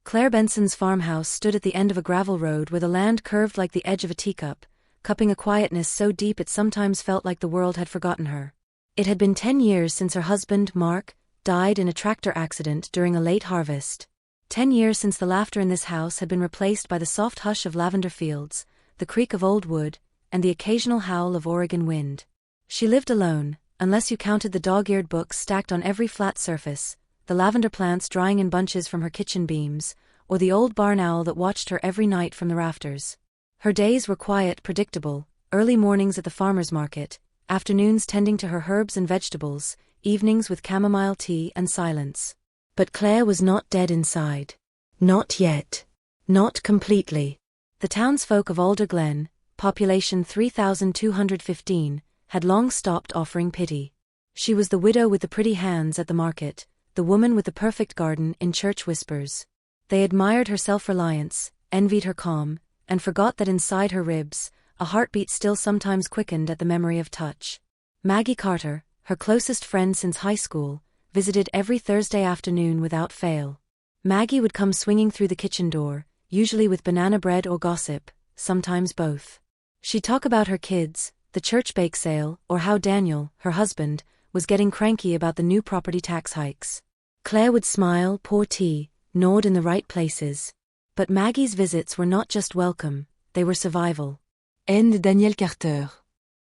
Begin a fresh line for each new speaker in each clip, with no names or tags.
Claire Benson's farmhouse stood at the end of a gravel road where the land curved like the edge of a teacup, cupping a quietness so deep it sometimes felt like the world had forgotten her. It had been 10 years since her husband, Mark, died in a tractor accident during a late harvest. 10 years since the laughter in this house had been replaced by the soft hush of lavender fields, the creak of old wood, and the occasional howl of Oregon wind. She lived alone, unless you counted the dog-eared books stacked on every flat surface, the lavender plants drying in bunches from her kitchen beams, or the old barn owl that watched her every night from the rafters. Her days were quiet, predictable, early mornings at the farmer's market, afternoons tending to her herbs and vegetables, evenings with chamomile tea and silence. But Claire was not dead inside. Not yet. Not completely. The townsfolk of Alder Glen, population 3,215, had long stopped offering pity. She was the widow with the pretty hands at the market, the woman with the perfect garden in church whispers. They admired her self-reliance, envied her calm, and forgot that inside her ribs, a heartbeat still sometimes quickened at the memory of touch. Maggie Carter, her closest friend since high school, visited every Thursday afternoon without fail. Maggie would come swinging through the kitchen door, usually with banana bread or gossip, sometimes both. She'd talk about her kids, the church bake sale, or how Daniel, her husband, was getting cranky about the new property tax hikes. Claire would smile, pour tea, nod in the right places. But Maggie's visits were not just welcome, they were survival.
End Daniel Carter.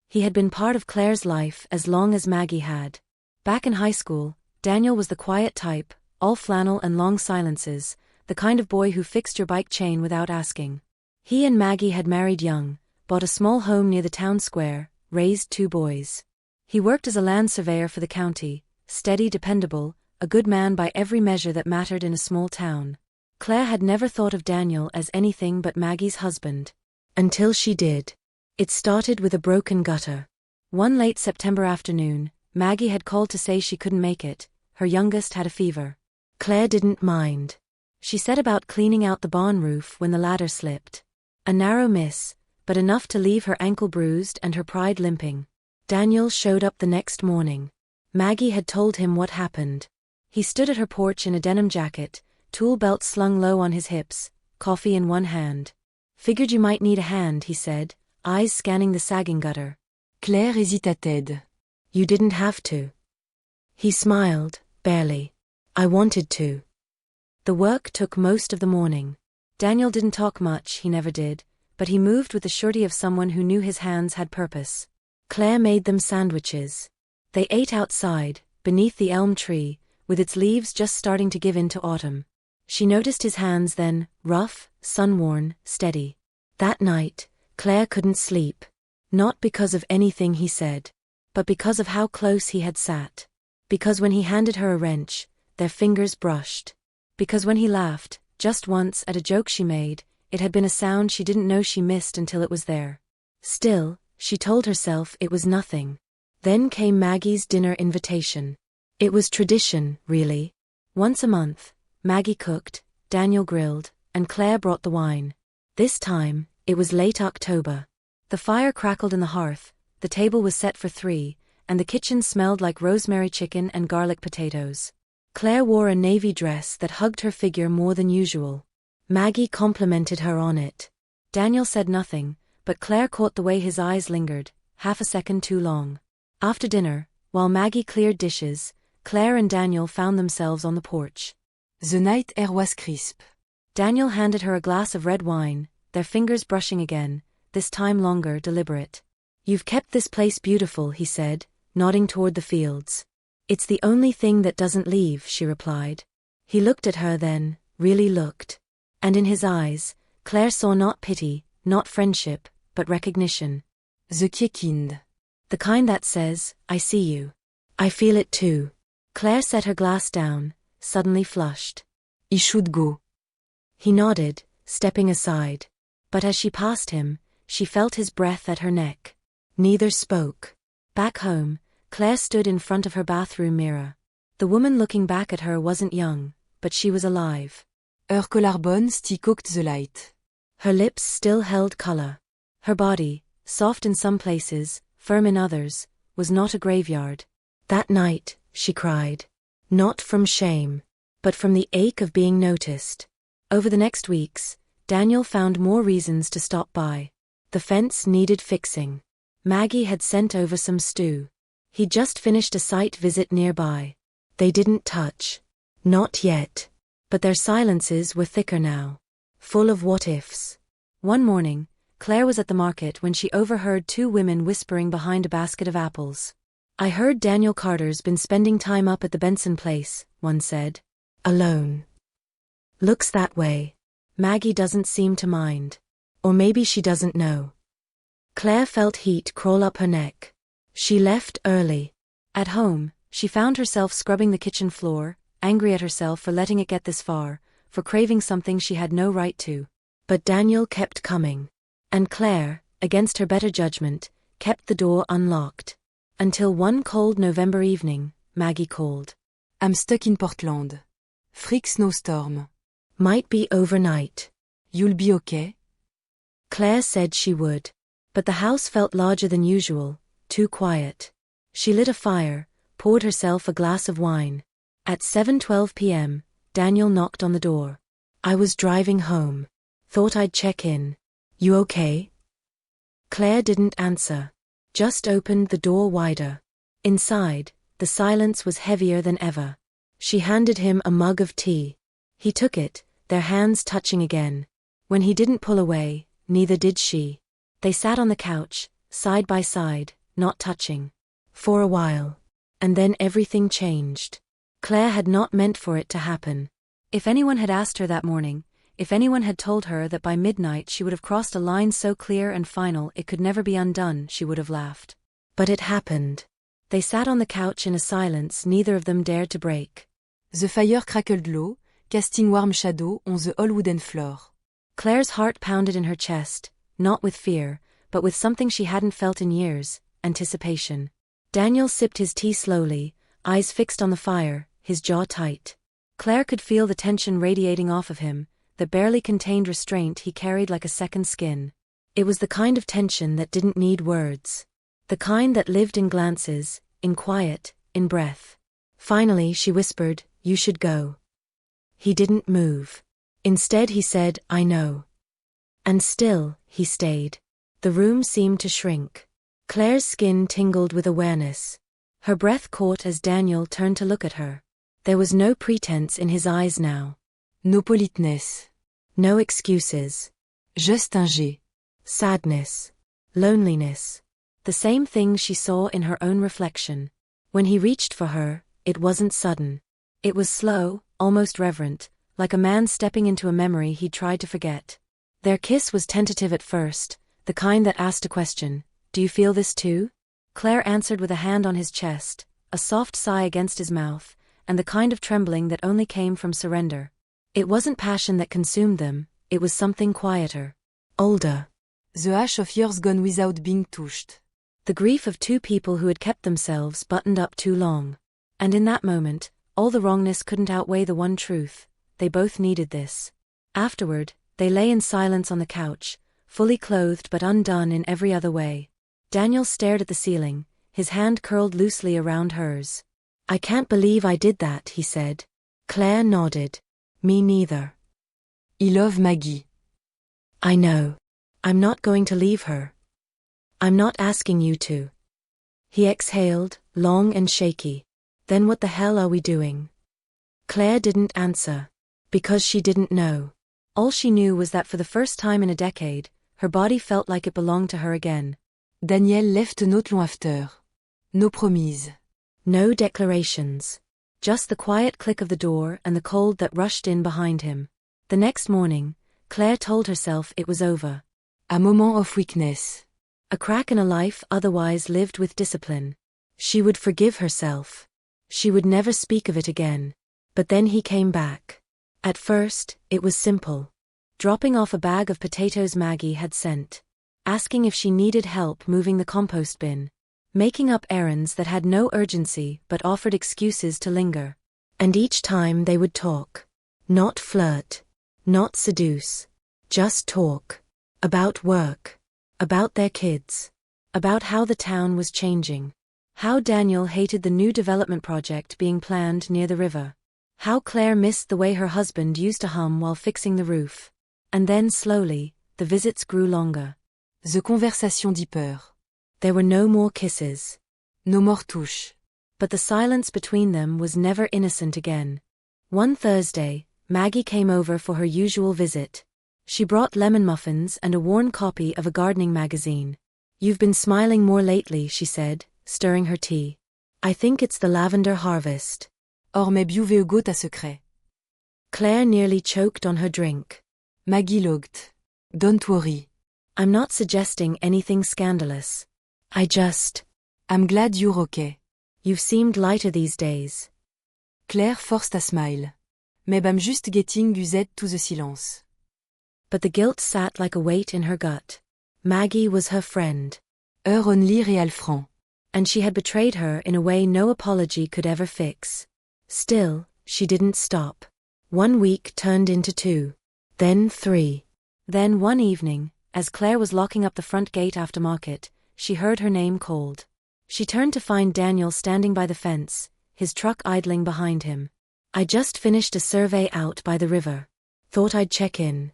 He had been part of Claire's life as long as Maggie had. Back in high school, Daniel was the quiet type, all flannel and long silences, the kind of boy who fixed your bike chain without asking. He and Maggie had married young, bought a small home near the town square, raised 2 boys. He worked as a land surveyor for the county, steady, dependable, a good man by every measure that mattered in a small town. Claire had never thought of Daniel as anything but Maggie's husband. Until she did. It started with a broken gutter. One late September afternoon, Maggie had called to say she couldn't make it, her youngest had a fever. Claire didn't mind. She set about cleaning out the barn roof when the ladder slipped. A narrow miss, but enough to leave her ankle bruised and her pride limping. Daniel showed up the next morning. Maggie had told him what happened. He stood at her porch in a denim jacket, tool belt slung low on his hips, coffee in one hand. Figured you might need a hand, he said, eyes scanning the sagging gutter.
Claire hésitated.
You didn't have to. He smiled, barely. I wanted to. The work took most of the morning. Daniel didn't talk much, he never did, but he moved with the surety of someone who knew his hands had purpose. Claire made them sandwiches. They ate outside, beneath the elm tree, with its leaves just starting to give in to autumn. She noticed his hands then, rough, sun-worn, steady. That night, Claire couldn't sleep. Not because of anything he said, but because of how close he had sat. Because when he handed her a wrench, their fingers brushed. Because when he laughed, just once at a joke she made, it had been a sound she didn't know she missed until it was there. Still, she told herself it was nothing. Then came Maggie's dinner invitation. It was tradition, really. Once a month, Maggie cooked, Daniel grilled, and Claire brought the wine. This time, it was late October. The fire crackled in the hearth, the table was set for 3, and the kitchen smelled like rosemary chicken and garlic potatoes. Claire wore a navy dress that hugged her figure more than usual. Maggie complimented her on it. Daniel said nothing, but Claire caught the way his eyes lingered, half a second too long. After dinner, while Maggie cleared dishes, Claire and Daniel found themselves on the porch.
The night air was crisp.
Daniel handed her a glass of red wine, their fingers brushing again, this time longer, deliberate. You've kept this place beautiful, he said, nodding toward the fields. It's the only thing that doesn't leave, she replied. He looked at her then, really looked. And in his eyes, Claire saw not pity, not friendship, but recognition.
The kiekind.
The kind that says, I see you. I feel it too. Claire set her glass down, suddenly flushed.
I should go.
He nodded, stepping aside. But as she passed him, she felt his breath at her neck. Neither spoke. Back home, Claire stood in front of her bathroom mirror. The woman looking back at her wasn't young, but she was alive.
Her collarbone still cooked the light.
Her lips still held color. Her body, soft in some places, firm in others, was not a graveyard. That night, she cried. Not from shame, but from the ache of being noticed. Over the next weeks, Daniel found more reasons to stop by. The fence needed fixing. Maggie had sent over some stew. He'd just finished a site visit nearby. They didn't touch. Not yet. But their silences were thicker now. Full of what-ifs. One morning, Claire was at the market when she overheard two women whispering behind a basket of apples. "I heard Daniel Carter's been spending time up at the Benson place," one said. "Alone. Looks that way. Maggie doesn't seem to mind. Or maybe she doesn't know." Claire felt heat crawl up her neck. She left early. At home, she found herself scrubbing the kitchen floor, angry at herself for letting it get this far, for craving something she had no right to. But Daniel kept coming. And Claire, against her better judgment, kept the door unlocked. Until one cold November evening, Maggie called.
"I'm stuck in Portland. Freak snowstorm.
"Might be overnight."
You'll be okay?"
Claire said she would. But the house felt larger than usual, too quiet. She lit a fire, poured herself a glass of wine. At 7:12 p.m., Daniel knocked on the door. "I was driving home. Thought I'd check in. You okay?" Claire didn't answer. Just opened the door wider. Inside, the silence was heavier than ever. She handed him a mug of tea. He took it, their hands touching again. When he didn't pull away, neither did she. They sat on the couch, side by side, not touching. For a while. And then everything changed. Claire had not meant for it to happen. If anyone had asked her that morning, if anyone had told her that by midnight she would have crossed a line so clear and final it could never be undone, she would have laughed. But it happened. They sat on the couch in a silence neither of them dared to break.
The fire crackled low, casting warm shadow on the all wooden floor.
Claire's heart pounded in her chest, not with fear, but with something she hadn't felt in years, anticipation. Daniel sipped his tea slowly, eyes fixed on the fire, his jaw tight. Claire could feel the tension radiating off of him, the barely contained restraint he carried like a second skin. It was the kind of tension that didn't need words. The kind that lived in glances, in quiet, in breath. Finally she whispered, "You should go." He didn't move. Instead he said, "I know." And still, he stayed. The room seemed to shrink. Claire's skin tingled with awareness. Her breath caught as Daniel turned to look at her. There was no pretense in his eyes now.
No politeness.
No excuses.
Just un jet.
Sadness. Loneliness. The same things she saw in her own reflection. When he reached for her, it wasn't sudden. It was slow, almost reverent, like a man stepping into a memory he'd tried to forget. Their kiss was tentative at first, the kind that asked a question, "Do you feel this too?" Claire answered with a hand on his chest, a soft sigh against his mouth, and the kind of trembling that only came from surrender. It wasn't passion that consumed them, it was something quieter. Older.
The ash of years gone without being touched.
The grief of two people who had kept themselves buttoned up too long. And in that moment, all the wrongness couldn't outweigh the one truth: they both needed this. Afterward, they lay in silence on the couch, fully clothed but undone in every other way. Daniel stared at the ceiling, his hand curled loosely around hers. "I can't believe I did that," he said. Claire nodded. "Me neither."
I love Maggie.
"I know. I'm not going to leave her. I'm not asking you to." He exhaled, long and shaky. "Then what the hell are we doing?" Claire didn't answer. Because she didn't know. All she knew was that for the first time in a decade, her body felt like it belonged to her again.
Daniel left a note long after. No promise.
No declarations. Just the quiet click of the door and the cold that rushed in behind him. The next morning, Claire told herself it was over.
A moment of weakness.
A crack in a life otherwise lived with discipline. She would forgive herself. She would never speak of it again. But then he came back. At first, it was simple. Dropping off a bag of potatoes Maggie had sent. Asking if she needed help moving the compost bin. Making up errands that had no urgency but offered excuses to linger. And each time they would talk. Not flirt. Not seduce. Just talk. About work. About their kids. About how the town was changing. How Daniel hated the new development project being planned near the river. How Claire missed the way her husband used to hum while fixing the roof. And then slowly, the visits grew longer.
The conversation deeper.
There were no more kisses.
No more touches.
But the silence between them was never innocent again. One Thursday, Maggie came over for her usual visit. She brought lemon muffins and a worn copy of a gardening magazine. "You've been smiling more lately," she said, stirring her tea. "I think it's the lavender harvest."
Or mais buvez goutte à secret.
Claire nearly choked on her drink.
Maggie looked. Don't worry.
"I'm not suggesting anything scandalous.
I'm glad you're okay.
You've seemed lighter these days."
Claire forced a smile. Mais I'm just getting used to the silence.
But the guilt sat like a weight in her gut. Maggie was her friend.
Her only réel friend.
And she had betrayed her in a way no apology could ever fix. Still, she didn't stop. 1 week turned into 2. Then 3. Then one evening, as Claire was locking up the front gate after market, she heard her name called. She turned to find Daniel standing by the fence, his truck idling behind him. "I just finished a survey out by the river. Thought I'd check in."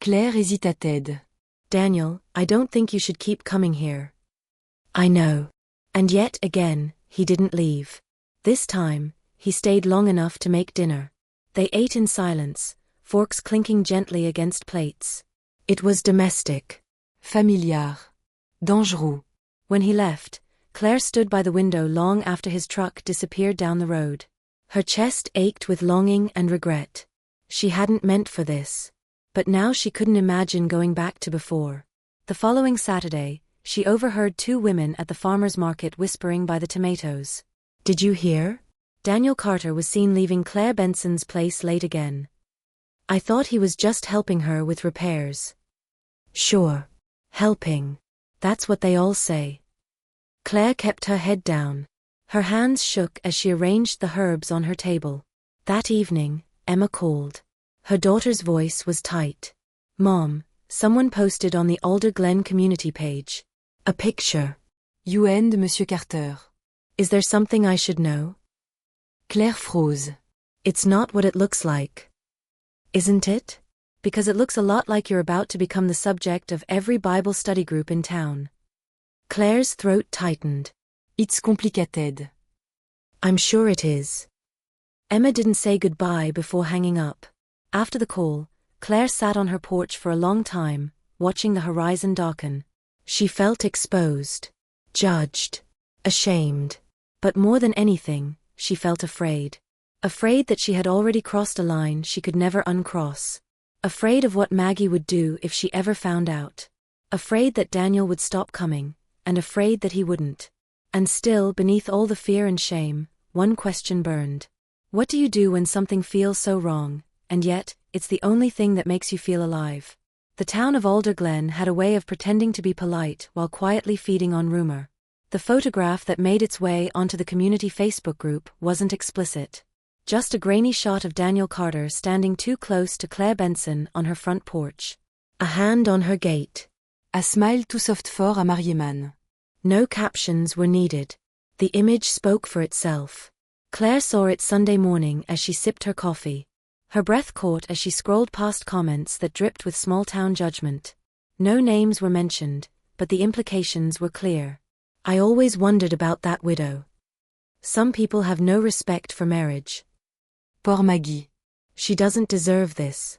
Claire hésitated.
"Daniel, I don't think you should keep coming here." "I know." And yet again, he didn't leave. This time, he stayed long enough to make dinner. They ate in silence, forks clinking gently against plates. It was domestic.
Familiar. Dangereux.
When he left, Claire stood by the window long after his truck disappeared down the road. Her chest ached with longing and regret. She hadn't meant for this. But now she couldn't imagine going back to before. The following Saturday, she overheard 2 women at the farmer's market whispering by the tomatoes. "Did you hear? Daniel Carter was seen leaving Claire Benson's place late again. I thought he was just helping her with repairs." "Sure. Helping. That's what they all say." Claire kept her head down. Her hands shook as she arranged the herbs on her table. That evening, Emma called. Her daughter's voice was tight. "Mom, someone posted on the Alder Glen community page. A picture.
You and Monsieur Carter.
Is there something I should know?"
Claire froze.
"It's not what it looks like." "Isn't it? Because it looks a lot like you're about to become the subject of every Bible study group in town." Claire's throat tightened.
It's complicated.
"I'm sure it is." Emma didn't say goodbye before hanging up. After the call, Claire sat on her porch for a long time, watching the horizon darken. She felt exposed, judged, ashamed. But more than anything, she felt afraid. Afraid that she had already crossed a line she could never uncross. Afraid of what Maggie would do if she ever found out. Afraid that Daniel would stop coming, and afraid that he wouldn't. And still, beneath all the fear and shame, one question burned. What do you do when something feels so wrong, and yet, it's the only thing that makes you feel alive? The town of Alder Glen had a way of pretending to be polite while quietly feeding on rumor. The photograph that made its way onto the community Facebook group wasn't explicit. Just a grainy shot of Daniel Carter standing too close to Claire Benson on her front porch. A hand on her gate.
A smile too soft for a marié man.
No captions were needed. The image spoke for itself. Claire saw it Sunday morning as she sipped her coffee. Her breath caught as she scrolled past comments that dripped with small-town judgment. No names were mentioned, but the implications were clear. "I always wondered about that widow. Some people have no respect for marriage.
Poor Maggie.
She doesn't deserve this."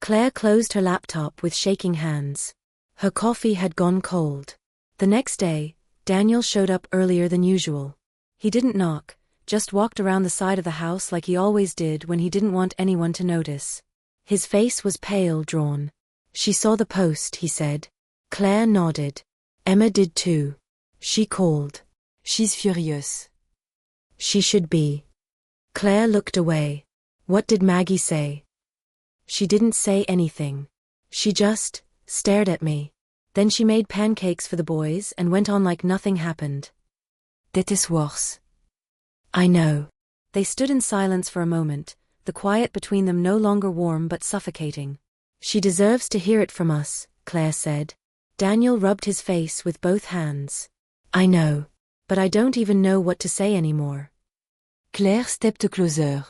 Claire closed her laptop with shaking hands. Her coffee had gone cold. The next day, Daniel showed up earlier than usual. He didn't knock, just walked around the side of the house like he always did when he didn't want anyone to notice. His face was pale, drawn. "She saw the post," he said. Claire nodded. Emma did too. She called.
She's furious.
She should be. Claire looked away. What did Maggie say? She didn't say anything. She just stared at me. Then she made pancakes for the boys and went on like nothing happened.
That is worse.
I know. They stood in silence for a moment, the quiet between them no longer warm but suffocating. "She deserves to hear it from us," Claire said. Daniel rubbed his face with both hands. "I know. But I don't even know what to say anymore."
Claire stepped closer.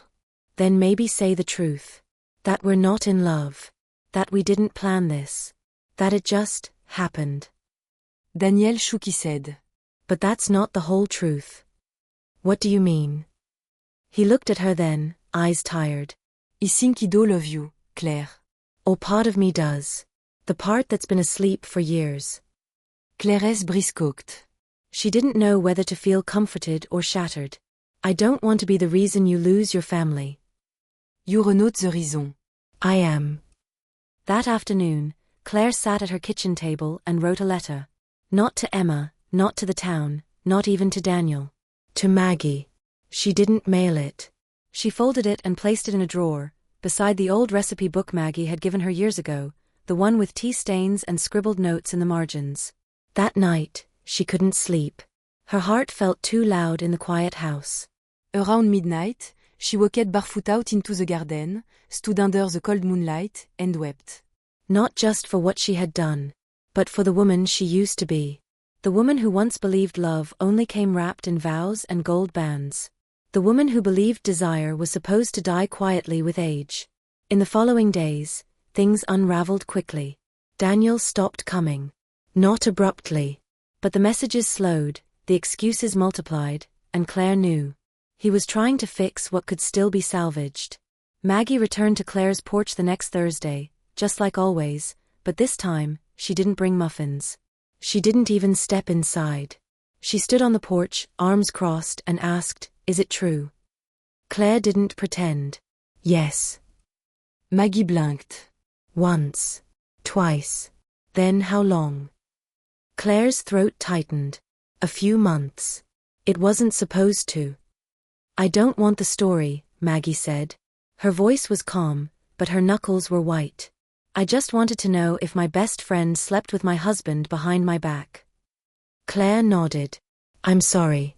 Then maybe say the truth. That we're not in love. That we didn't plan this. That it just happened.
Daniel shook his head.
But that's not the whole truth. What do you mean? He looked at her then, eyes tired.
I think I do love you, Claire.
Or part of me does. The part that's been asleep for years.
Clairesse briscoqued.
She didn't know whether to feel comforted or shattered. I don't want to be the reason you lose your family.
You're not the reason.
I am. That afternoon, Claire sat at her kitchen table and wrote a letter. Not to Emma, not to the town, not even to Daniel. To Maggie. She didn't mail it. She folded it and placed it in a drawer, beside the old recipe book Maggie had given her years ago, the one with tea stains and scribbled notes in the margins. That night, she couldn't sleep. Her heart felt too loud in the quiet house.
Around midnight, she walked barefoot out into the garden, stood under the cold moonlight, and wept.
Not just for what she had done, but for the woman she used to be. The woman who once believed love only came wrapped in vows and gold bands. The woman who believed desire was supposed to die quietly with age. In the following days, things unraveled quickly. Daniel stopped coming. Not abruptly. But the messages slowed, the excuses multiplied, and Claire knew. He was trying to fix what could still be salvaged. Maggie returned to Claire's porch the next Thursday, just like always, but this time, she didn't bring muffins. She didn't even step inside. She stood on the porch, arms crossed, and asked, "Is it true?" Claire didn't pretend. Yes.
Maggie blinked.
Once. Twice. Then how long? Claire's throat tightened. A few months. It wasn't supposed to. I don't want the story, Maggie said. Her voice was calm, but her knuckles were white. I just wanted to know if my best friend slept with my husband behind my back. Claire nodded. I'm sorry.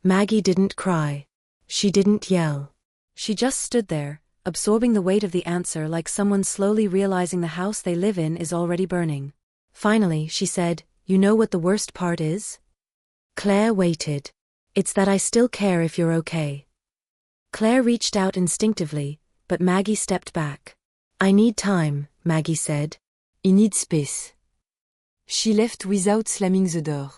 Maggie didn't cry. She didn't yell. She just stood there, absorbing the weight of the answer like someone slowly realizing the house they live in is already burning. Finally, she said, "You know what the worst part is?" Claire waited. "It's that I still care if you're okay." Claire reached out instinctively, but Maggie stepped back. "I need time," Maggie said.
I need space. She left without slamming the door.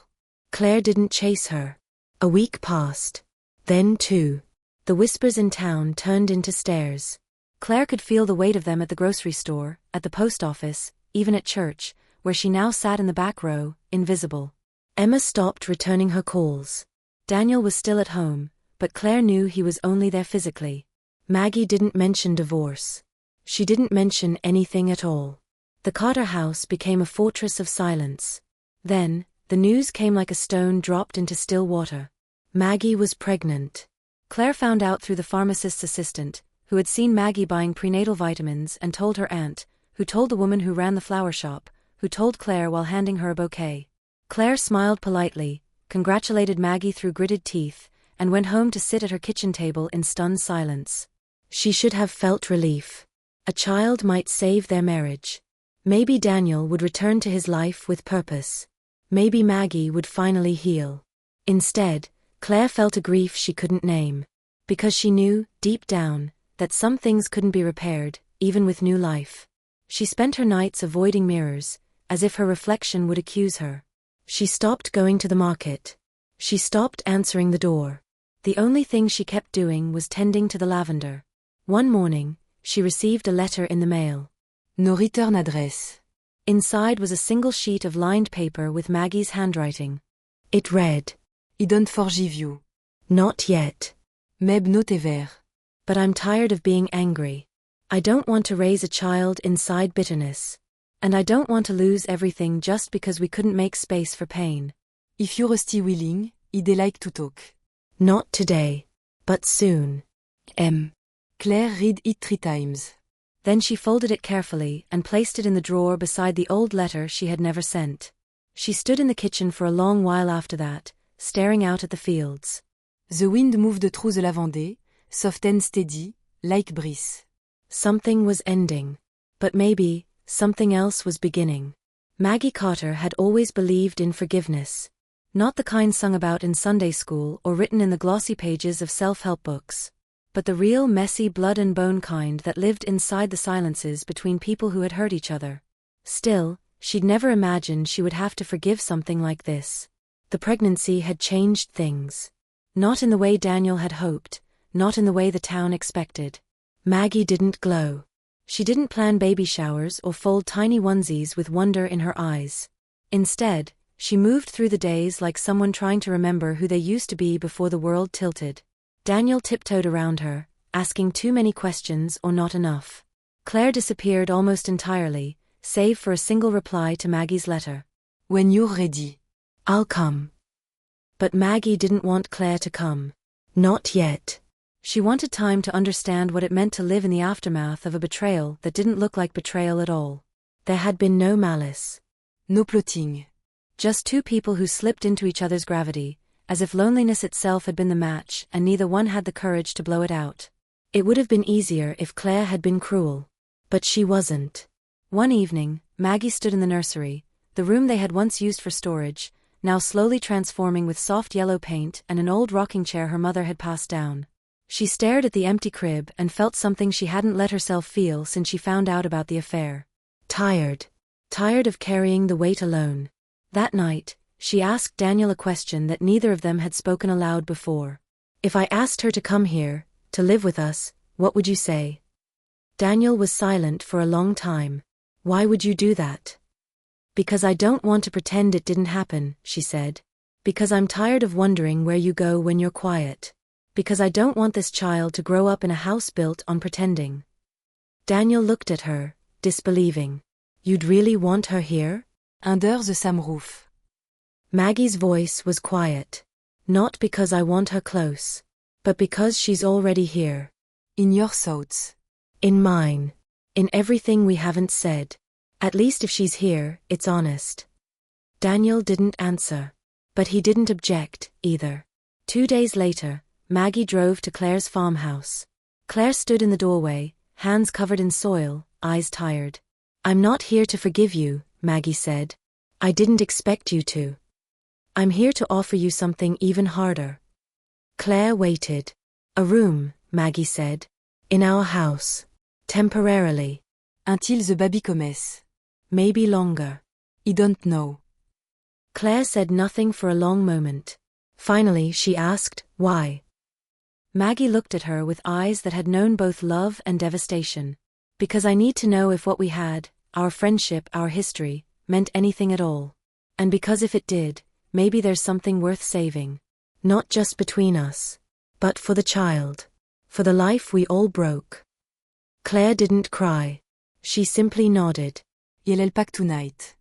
Claire didn't chase her. A week passed. Then two. The whispers in town turned into stares. Claire could feel the weight of them at the grocery store, at the post office, even at church, where she now sat in the back row, invisible. Emma stopped returning her calls. Daniel was still at home, but Claire knew he was only there physically. Maggie didn't mention divorce. She didn't mention anything at all. The Carter house became a fortress of silence. Then, the news came like a stone dropped into still water. Maggie was pregnant. Claire found out through the pharmacist's assistant, who had seen Maggie buying prenatal vitamins and told her aunt, who told the woman who ran the flower shop, who told Claire while handing her a bouquet. Claire smiled politely, congratulated Maggie through gritted teeth, and went home to sit at her kitchen table in stunned silence. She should have felt relief. A child might save their marriage. Maybe Daniel would return to his life with purpose. Maybe Maggie would finally heal. Instead, Claire felt a grief she couldn't name. Because she knew, deep down, that some things couldn't be repaired, even with new life. She spent her nights avoiding mirrors, as if her reflection would accuse her. She stopped going to the market. She stopped answering the door. The only thing she kept doing was tending to the lavender. One morning, she received a letter in the mail.
No return address.
Inside was a single sheet of lined paper with Maggie's handwriting. It read,
I don't forgive you.
Not yet.
Meb not ever.
But I'm tired of being angry. I don't want to raise a child inside bitterness. And I don't want to lose everything just because we couldn't make space for pain.
If you're still willing, I'd like to talk.
Not today. But soon. M.
Claire read it 3 times.
Then she folded it carefully and placed it in the drawer beside the old letter she had never sent. She stood in the kitchen for a long while after that, staring out at the fields.
The wind moved through the lavender, soft and steady, like breeze.
Something was ending. But maybe, something else was beginning. Maggie Carter had always believed in forgiveness. Not the kind sung about in Sunday school or written in the glossy pages of self-help books. but the real messy blood and bone kind that lived inside the silences between people who had hurt each other. Still, she'd never imagined she would have to forgive something like this. The pregnancy had changed things. Not in the way Daniel had hoped, not in the way the town expected. Maggie didn't glow. She didn't plan baby showers or fold tiny onesies with wonder in her eyes. Instead, she moved through the days like someone trying to remember who they used to be before the world tilted. Daniel tiptoed around her, asking too many questions or not enough. Claire disappeared almost entirely, save for a single reply to Maggie's letter.
When you're ready.
I'll come. But Maggie didn't want Claire to come. Not yet. She wanted time to understand what it meant to live in the aftermath of a betrayal that didn't look like betrayal at all. There had been no malice.
No plotting.
Just two people who slipped into each other's gravity, as if loneliness itself had been the match and neither one had the courage to blow it out. It would have been easier if Claire had been cruel. But she wasn't. One evening, Maggie stood in the nursery, the room they had once used for storage, now slowly transforming with soft yellow paint and an old rocking chair her mother had passed down. She stared at the empty crib and felt something she hadn't let herself feel since she found out about the affair. Tired. Tired of carrying the weight alone. That night, she asked Daniel a question that neither of them had spoken aloud before. If I asked her to come here, to live with us, what would you say? Daniel was silent for a long time. Why would you do that? Because I don't want to pretend it didn't happen, she said. Because I'm tired of wondering where you go when you're quiet. Because I don't want this child to grow up in a house built on pretending. Daniel looked at her, disbelieving. You'd really want her here?
Under the same roof.
Maggie's voice was quiet. Not because I want her close. But because she's already here.
In your thoughts.
In mine. In everything we haven't said. At least if she's here, it's honest. Daniel didn't answer. But he didn't object, either. 2 days later, Maggie drove to Claire's farmhouse. Claire stood in the doorway, hands covered in soil, eyes tired. I'm not here to forgive you, Maggie said. I didn't expect you to. I'm here to offer you something even harder. Claire waited. A room, Maggie said. In our house. Temporarily.
Until the baby comes.
Maybe longer.
I don't know.
Claire said nothing for a long moment. Finally, she asked, why? Maggie looked at her with eyes that had known both love and devastation. Because I need to know if what we had, our friendship, our history, meant anything at all. And because if it did, maybe there's something worth saving. Not just between us. But for the child. For the life we all broke. Claire didn't cry. She simply nodded.
You'll pack tonight.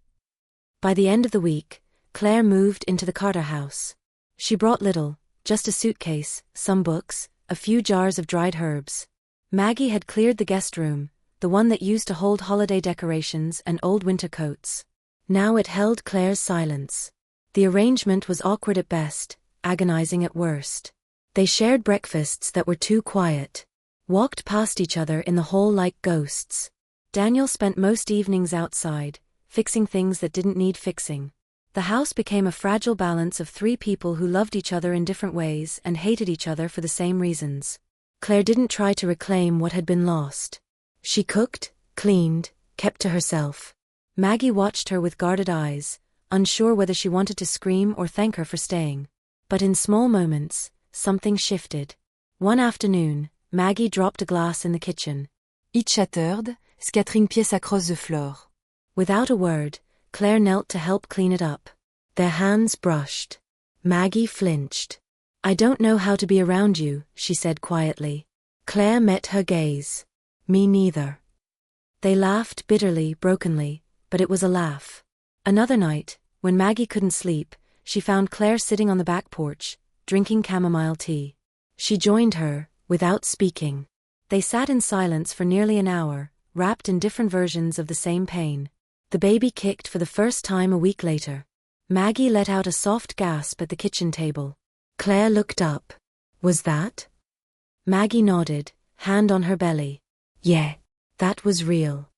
By the end of the week, Claire moved into the Carter house. She brought little, just a suitcase, some books, a few jars of dried herbs. Maggie had cleared the guest room, the one that used to hold holiday decorations and old winter coats. Now it held Claire's silence. The arrangement was awkward at best, agonizing at worst. They shared breakfasts that were too quiet. Walked past each other in the hall like ghosts. Daniel spent most evenings outside, fixing things that didn't need fixing. The house became a fragile balance of 3 people who loved each other in different ways and hated each other for the same reasons. Claire didn't try to reclaim what had been lost. She cooked, cleaned, kept to herself. Maggie watched her with guarded eyes, unsure whether she wanted to scream or thank her for staying. But in small moments, something shifted. One afternoon, Maggie dropped a glass in the kitchen.
It shattered, scattering pieces across the floor.
Without a word, Claire knelt to help clean it up. Their hands brushed. Maggie flinched. I don't know how to be around you, she said quietly. Claire met her gaze. Me neither. They laughed bitterly, brokenly, but it was a laugh. Another night, when Maggie couldn't sleep, she found Claire sitting on the back porch, drinking chamomile tea. She joined her, without speaking. They sat in silence for nearly an hour, wrapped in different versions of the same pain. The baby kicked for the first time a week later. Maggie let out a soft gasp at the kitchen table. Claire looked up. Was that? Maggie nodded, hand on her belly. Yeah, that was real.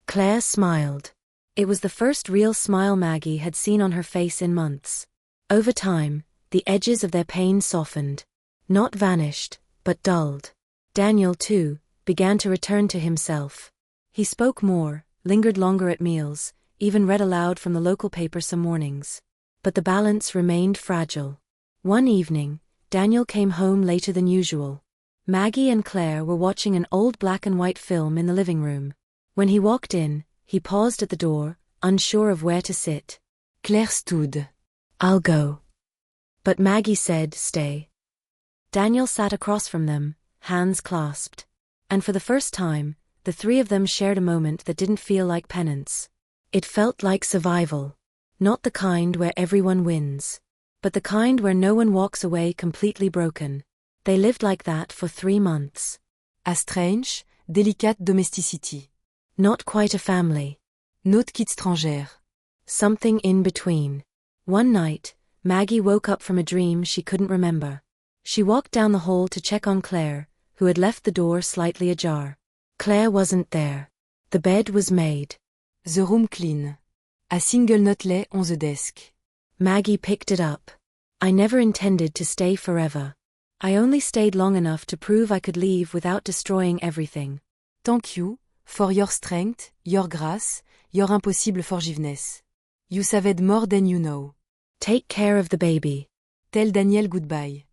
Claire smiled. It was the first real smile Maggie had seen on her face in months. Over time, the edges of their pain softened. Not vanished, but dulled. Daniel, too, began to return to himself. He spoke more, lingered longer at meals, even read aloud from the local paper some mornings. But the balance remained fragile. One evening, Daniel came home later than usual. Maggie and Claire were watching an old black and white film in the living room. When he walked in, he paused at the door, unsure of where to sit.
Claire stood.
"I'll go." But Maggie said, "Stay." Daniel sat across from them, hands clasped. And for the first time, the three of them shared a moment that didn't feel like penance. It felt like survival. Not the kind where everyone wins, but the kind where no one walks away completely broken. They lived like that for 3 months.
A strange, délicate domesticity.
Not quite a family.
Not qu'étrangère.
Something in between. One night, Maggie woke up from a dream she couldn't remember. She walked down the hall to check on Claire, who had left the door slightly ajar. Claire wasn't there. The bed was made.
The room clean. A single note lay on the desk.
Maggie picked it up. "I never intended to stay forever. I only stayed long enough to prove I could leave without destroying everything.
Thank you, for your strength, your grace, your impossible forgiveness. You saved more than you know.
Take care of the baby."
Tell Daniel goodbye.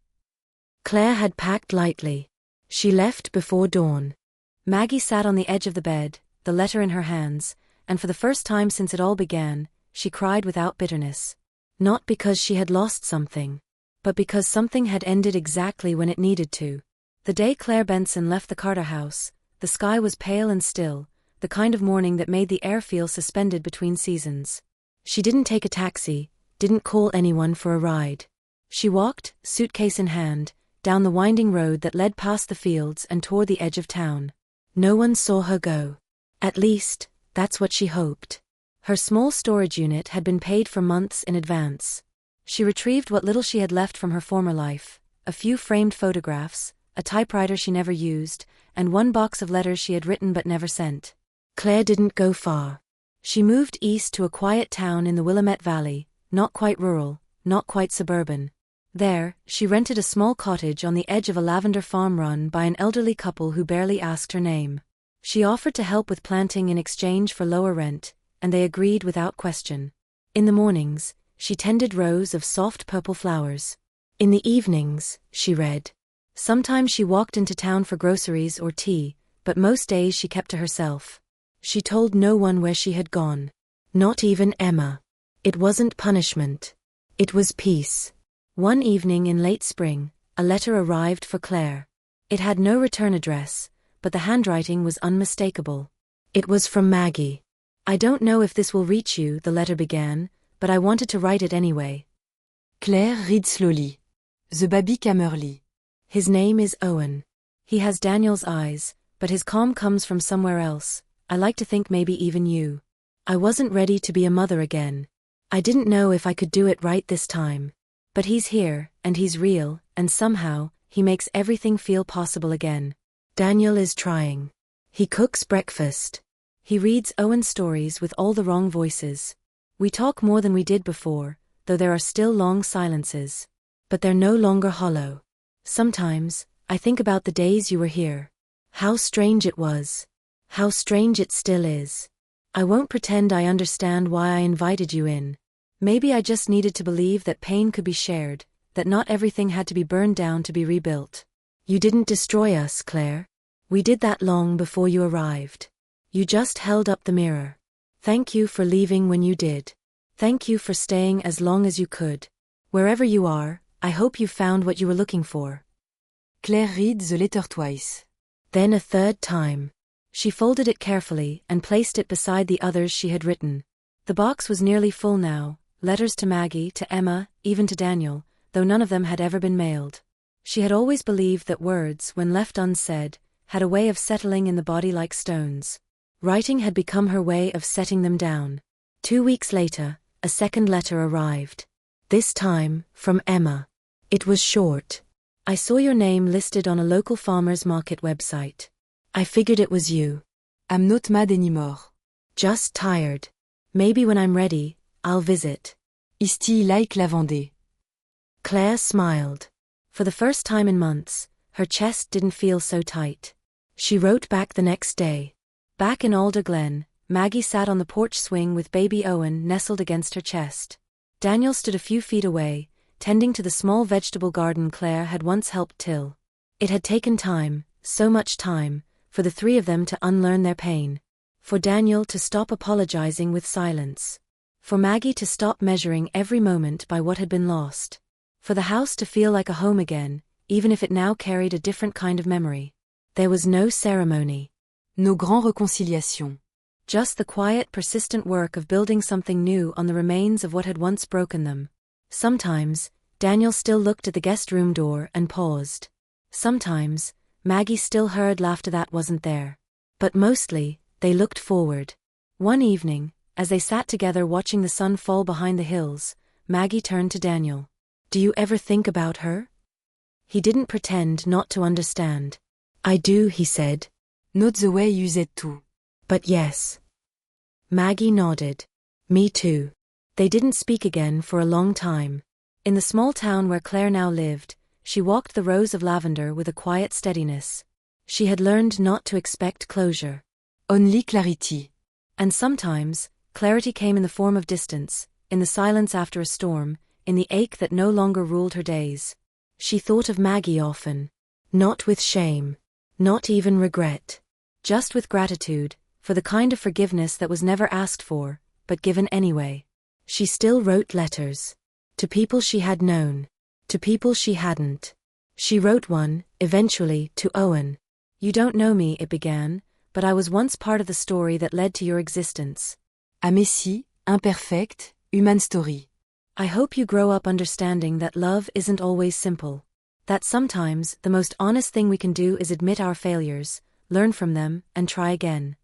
Claire had packed lightly. She left before dawn. Maggie sat on the edge of the bed, the letter in her hands, and for the first time since it all began, she cried without bitterness. Not because she had lost something, but because something had ended exactly when it needed to. The day Claire Benson left the Carter house, the sky was pale and still, the kind of morning that made the air feel suspended between seasons. She didn't take a taxi, didn't call anyone for a ride. She walked, suitcase in hand, down the winding road that led past the fields and toward the edge of town. No one saw her go. At least, that's what she hoped. Her small storage unit had been paid for months in advance. She retrieved what little she had left from her former life, a few framed photographs, a typewriter she never used, and one box of letters she had written but never sent. Claire didn't go far. She moved east to a quiet town in the Willamette Valley, not quite rural, not quite suburban. There, she rented a small cottage on the edge of a lavender farm run by an elderly couple who barely asked her name. She offered to help with planting in exchange for lower rent, and they agreed without question. In the mornings, she tended rows of soft purple flowers. In the evenings, she read. Sometimes she walked into town for groceries or tea, but most days she kept to herself. She told no one where she had gone. Not even Emma. It wasn't punishment. It was peace. One evening in late spring, a letter arrived for Claire. It had no return address, but the handwriting was unmistakable. It was from Maggie. "I don't know if this will reach you," the letter began, "but I wanted to write it anyway."
Claire read slowly. The baby came early.
"His name is Owen. He has Daniel's eyes, but his calm comes from somewhere else. I like to think maybe even you. I wasn't ready to be a mother again. I didn't know if I could do it right this time. But he's here, and he's real, and somehow, he makes everything feel possible again. Daniel is trying. He cooks breakfast. He reads Owen's stories with all the wrong voices. We talk more than we did before, though there are still long silences. But they're no longer hollow. Sometimes, I think about the days you were here. How strange it was. How strange it still is. I won't pretend I understand why I invited you in. Maybe I just needed to believe that pain could be shared, that not everything had to be burned down to be rebuilt. You didn't destroy us, Claire. We did that long before you arrived. You just held up the mirror. Thank you for leaving when you did. Thank you for staying as long as you could. Wherever you are, I hope you found what you were looking for."
Claire read the letter twice.
Then a third time. She folded it carefully and placed it beside the others she had written. The box was nearly full now. Letters to Maggie, to Emma, even to Daniel, though none of them had ever been mailed. She had always believed that words, when left unsaid, had a way of settling in the body like stones. Writing had become her way of setting them down. 2 weeks later, a second letter arrived. This time, from Emma. It was short. "I saw your name listed on a local farmer's market website. I figured it was you.
I'm not mad anymore.
Just tired. Maybe when I'm ready, I'll visit.
Ici like la Vendée."
Claire smiled. For the first time in months, Her chest didn't feel so tight. She wrote back the next day. Back in Alder Glen, Maggie sat on the porch swing with baby Owen nestled against her chest. Daniel stood a few feet away, tending to the small vegetable garden Claire had once helped till. It had taken time, so much time, for the three of them to unlearn their pain. For Daniel to stop apologizing with silence. For Maggie to stop measuring every moment by what had been lost. For the house to feel like a home again, even if it now carried a different kind of memory. There was no ceremony.
Nos grands réconciliations.
Just the quiet, persistent work of building something new on the remains of what had once broken them. Sometimes, Daniel still looked at the guest room door and paused. Sometimes, Maggie still heard laughter that wasn't there. But mostly, they looked forward. One evening, as they sat together watching the sun fall behind the hills, Maggie turned to Daniel. "Do you ever think about her?" He didn't pretend not to understand. "I do," he said.
Not the way you said to.
"But yes." Maggie nodded. "Me too." They didn't speak again for a long time. In the small town where Claire now lived, she walked the rows of lavender with a quiet steadiness. She had learned not to expect closure.
Only clarity.
And sometimes, clarity came in the form of distance, in the silence after a storm, in the ache that no longer ruled her days. She thought of Maggie often. Not with shame. Not even regret. Just with gratitude, for the kind of forgiveness that was never asked for, but given anyway. She still wrote letters. To people she had known. To people she hadn't. She wrote one, eventually, to Owen. "You don't know me," it began, "but I was once part of the story that led to your existence.
A messy, imperfect, human story.
I hope you grow up understanding that love isn't always simple. That sometimes the most honest thing we can do is admit our failures, learn from them, and try again."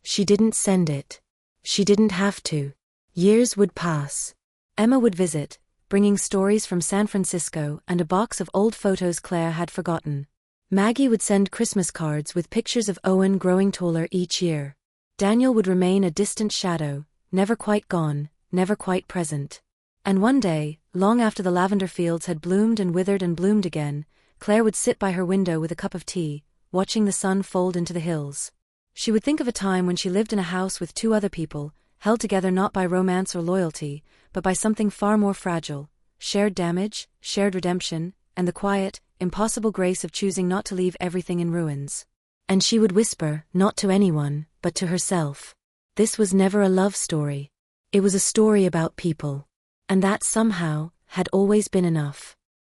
She didn't send it. She didn't have to. Years would pass. Emma would visit, bringing stories from San Francisco and a box of old photos Claire had forgotten. Maggie would send Christmas cards with pictures of Owen growing taller each year. Daniel would remain a distant shadow, never quite gone, never quite present. And one day, long after the lavender fields had bloomed and withered and bloomed again, Claire would sit by her window with a cup of tea, watching the sun fold into the hills. She would think of a time when she lived in a house with two other people, held together not by romance or loyalty, but by something far more fragile, shared damage, shared redemption, and the quiet, impossible grace of choosing not to leave everything in ruins. And she would whisper, not to anyone, but to herself. This was never a love story. It was a story about people. And that somehow had always been enough.